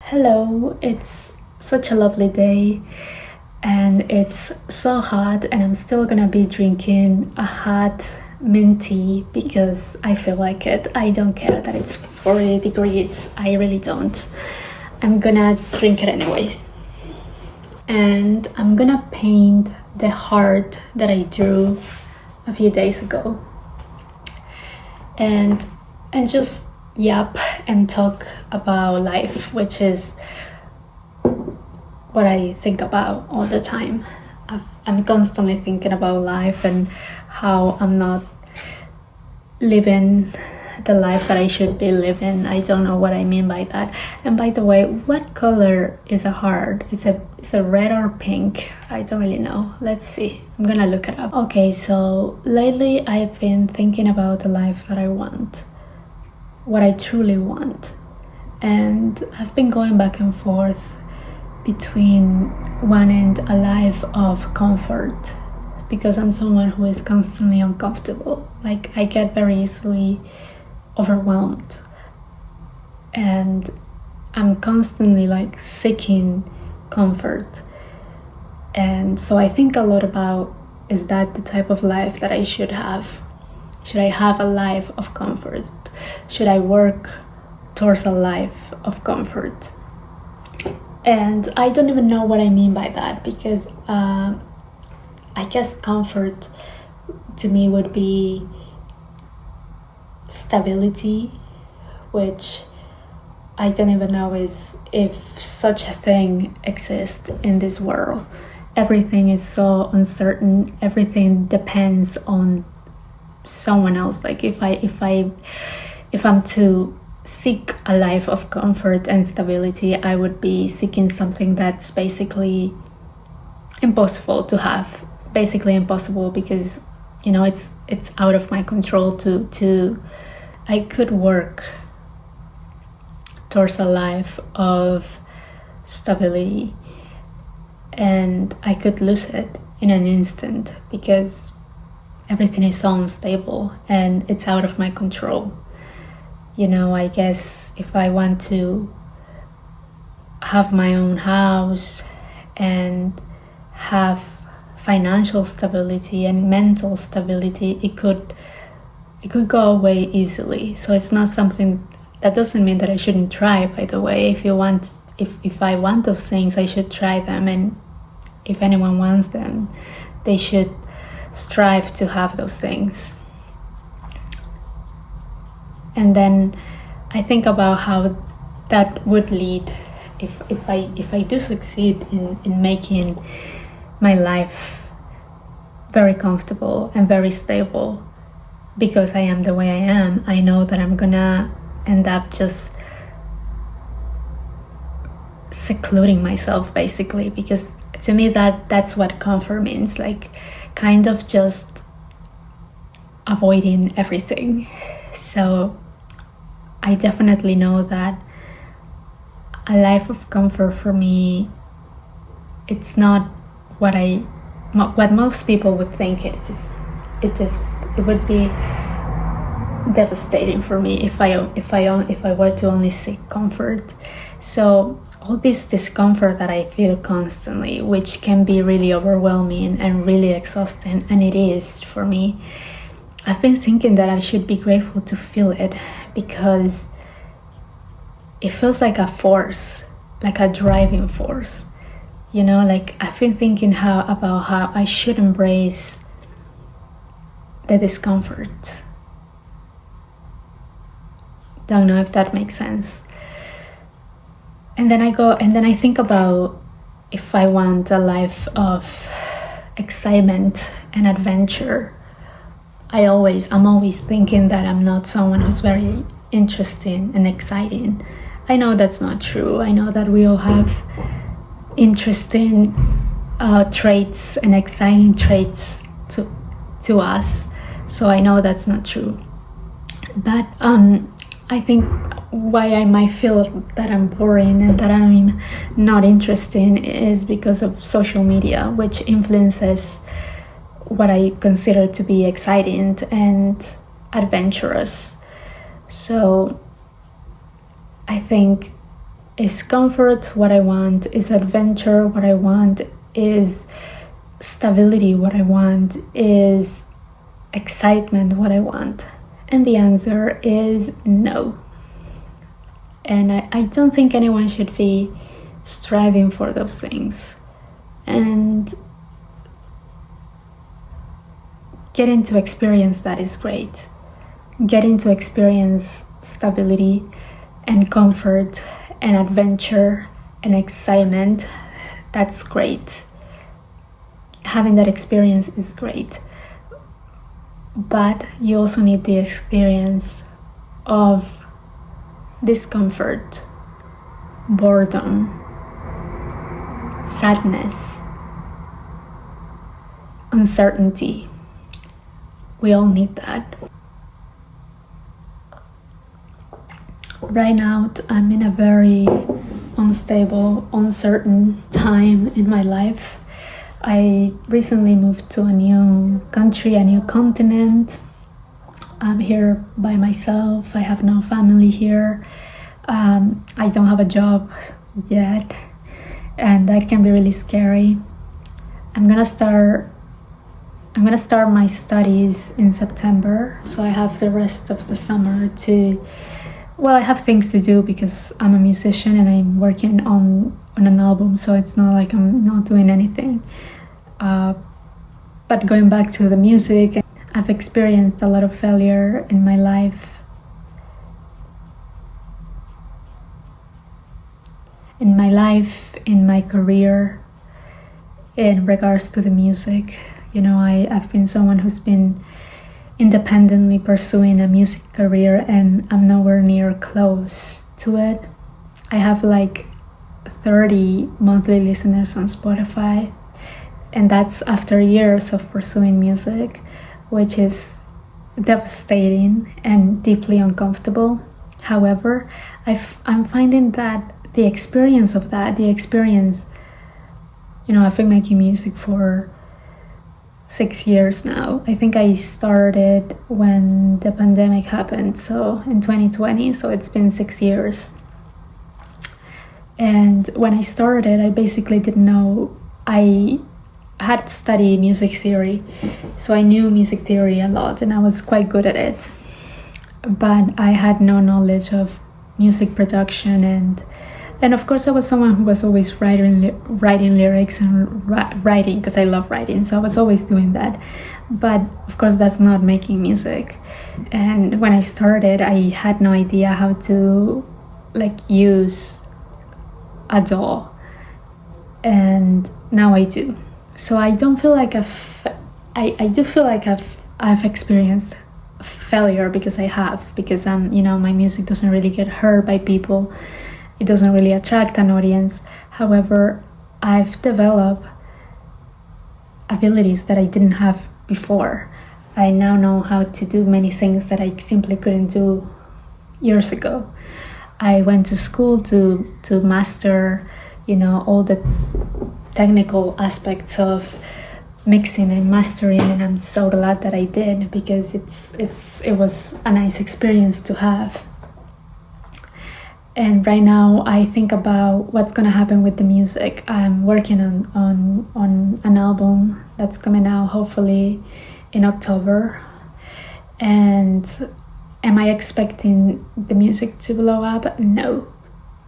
Hello, it's such a lovely day and it's so hot, and I'm still gonna be drinking a hot mint tea because I feel like it. I don't care that it's 40 degrees, I really don't. I'm gonna drink it anyways. And I'm gonna paint the heart that I drew a few days ago. And just yap and talk about life, which is what I think about all the time. I'm constantly thinking about life and how I'm not living the life that I should be living. I don't know what I mean by that. And by the way, what color is a heart? Is it red or pink? I don't really know. Let's see. I'm gonna look it up. Okay, so lately I've been thinking about the life that I want, what I truly want. And I've been going back and forth between wanting a life of comfort, because I'm someone who is constantly uncomfortable. Like, I get very easily overwhelmed and I'm constantly like seeking comfort. And so I think a lot about, is that the type of life that I should have? Should I have a life of comfort? Should I work towards a life of comfort? And I don't even know what I mean by that, because I guess comfort to me would be stability, which I don't even know if such a thing exists in this world. Everything is so uncertain. Everything depends on someone else. Like if I'm to seek a life of comfort and stability, I would be seeking something that's basically impossible to have. Basically impossible, because it's out of my control to I could work towards a life of stability and I could lose it in an instant, because everything is so unstable and it's out of my control. I guess if I want to have my own house and have financial stability and mental stability, it could go away easily. So it's not something, that doesn't mean that I shouldn't try, by the way. If I want those things, I should try them, and if anyone wants them, they should strive to have those things. And then I think about how that would lead, if I do succeed in making my life very comfortable and very stable, because I am the way I am. I know that I'm gonna end up just secluding myself, basically, because to me that's what comfort means, like kind of just avoiding everything. So I definitely know that a life of comfort for me, it's not what most people would think it is. It would be devastating for me if I were to only seek comfort. So all this discomfort that I feel constantly, which can be really overwhelming and really exhausting, and it is for me, I've been thinking that I should be grateful to feel it, because it feels like a force, like a driving force. Like I've been thinking about how I should embrace the discomfort. Don't know if that makes sense. And then I think about, if I want a life of excitement and adventure, I'm always thinking that I'm not someone who's very interesting and exciting. I know that's not true. I know that we all have interesting traits and exciting traits to us. So I know that's not true. But I think why I might feel that I'm boring and that I'm not interesting is because of social media, which influences what I consider to be exciting and adventurous. So I think Is comfort what I want? Is adventure what I want? Is stability what I want? Is excitement what I want? And the answer is no. And I don't think anyone should be striving for those things. And getting to experience that is great. Getting to experience stability and comfort and adventure and excitement, that's great. Having that experience is great. But you also need the experience of discomfort, boredom, sadness, uncertainty. We all need that. Right now, I'm in a very unstable, uncertain time in my life. I recently moved to a new country, a new continent. I'm here by myself. I have no family here. I don't have a job yet, and that can be really scary. I'm gonna start my studies in September, so I have the rest of the summer to, well, I have things to do because I'm a musician and I'm working on an album, so it's not like I'm not doing anything. But going back to the music, I've experienced a lot of failure in my life. In my career, in regards to the music. You know, I've been someone who's been independently pursuing a music career, and I'm nowhere near close to it. I have like 30 monthly listeners on Spotify, and that's after years of pursuing music, which is devastating and deeply uncomfortable. However, I'm finding that the experience, you know, I've been making music for 6 years now. I think I started when the pandemic happened, so in 2020, so it's been 6 years. And when I started, I basically didn't know. I had studied music theory, so I knew music theory a lot and I was quite good at it, but I had no knowledge of music production, and of course I was someone who was always writing lyrics and writing because I love writing, so I was always doing that, but of course that's not making music. And when I started, I had no idea how to like use a DAW, and now I do. So I don't feel like I do feel like I've experienced failure because you know, my music doesn't really get heard by people. It doesn't really attract an audience. However, I've developed abilities that I didn't have before. I now know how to do many things that I simply couldn't do years ago. I went to school to master, you know, all the technical aspects of mixing and mastering, and I'm so glad that I did, because it was a nice experience to have. And right now I think about what's gonna happen with the music. I'm working on an album that's coming out hopefully in October. And am I expecting the music to blow up? No.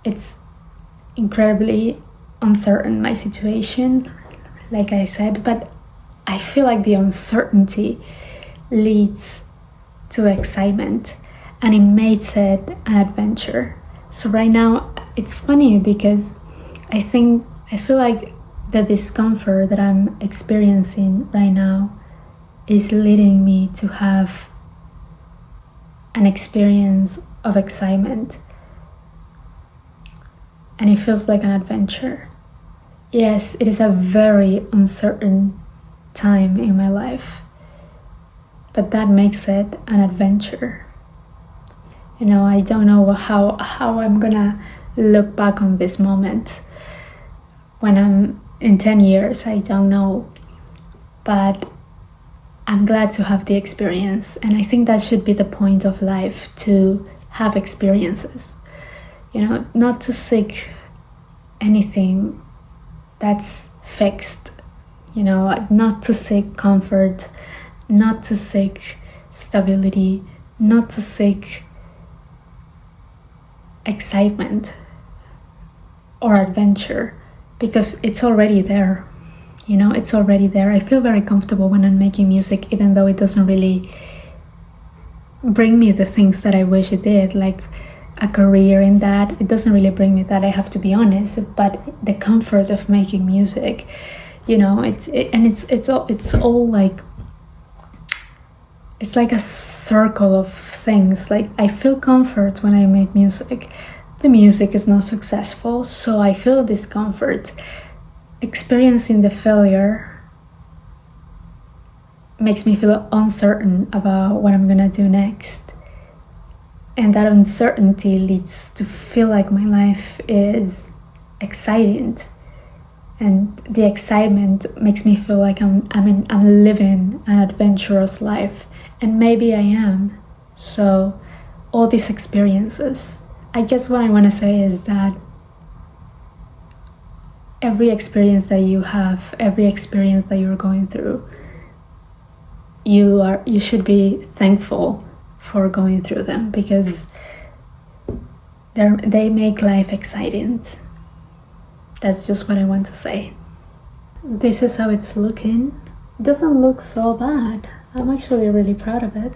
It's incredibly uncertain, my situation, like I said, but I feel like the uncertainty leads to excitement, and it makes it an adventure. So right now it's funny because I feel like the discomfort that I'm experiencing right now is leading me to have an experience of excitement, and it feels like an adventure. Yes, it is a very uncertain time in my life, but that makes it an adventure. You know, I don't know how I'm gonna look back on this moment when I'm in 10 years, I don't know, but I'm glad to have the experience, and I think that should be the point of life, to have experiences. you know, not to seek anything that's fixed, you know, not to seek comfort, not to seek stability, not to seek excitement or adventure, because it's already there. You know, it's already there. I feel very comfortable when I'm making music, even though it doesn't really bring me the things that I wish it did, like a career in that. It doesn't really bring me that, I have to be honest. But the comfort of making music, you know, it's all like, it's like a circle of things. Like, I feel comfort when I make music. The music is not successful, so I feel discomfort. Experiencing the failure makes me feel uncertain about what I'm gonna do next. And that uncertainty leads to feel like my life is exciting. And the excitement makes me feel like I'm living an adventurous life. And maybe I am. So all these experiences, I guess what I want to say is that every experience that you have, every experience that you're going through, you should be thankful for going through them, because they make life exciting. That's just what I want to say. This is how it's looking. It doesn't look so bad. I'm actually really proud of it.